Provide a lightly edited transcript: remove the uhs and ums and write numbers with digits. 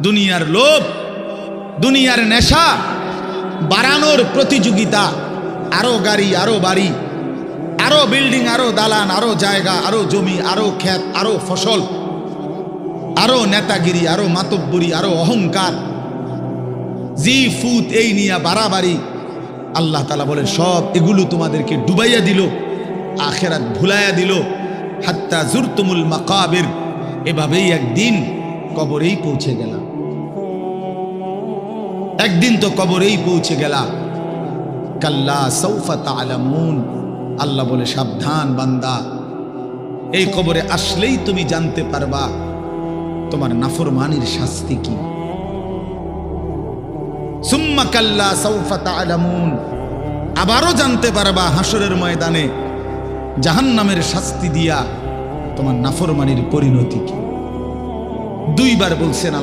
দুনিয়ার লোভ, দুনিয়ার নেশা বাড়ানোর প্রতিযোগিতা, আরো গাড়ি, আরো বাড়ি, আরো বিল্ডিং, আরো দালান, আরো জায়গা, আরো জমি, আরো ক্ষেত, আরো ফসল, আরো নেতাগিরি, আরো মাতব্বরি, আরো অহংকার, জি ফুত, এই নিয়ে বাড়াবাড়ি। আল্লাহ তাআলা বলেন সব এগুলো তোমাদেরকে ডুবাইয়া দিল, আখিরাত ভুলাইয়া দিল। হাত্তা জুরতুমুল মাকাবির, এভাবেই একদিন কবরেই পৌঁছে গেলাম। একদিন তো কবরেই পৌঁছে গেলাম। কাল্লা সাউফা তা'লামুন, আল্লাহ বলে সাবধান বান্দা, এই কবরে আসলেই তুমি জানতে পারবা তোমার নাফরমানির শাস্তি কি। সুম্মা কাল্লা সাউফা তা'লামুন, আবারও জানতে পারবা হাসরের ময়দানে জাহান্নামের শাস্তি দিয়া তোমার নাফরমানির পরিণতি কি। দুইবার বলছেন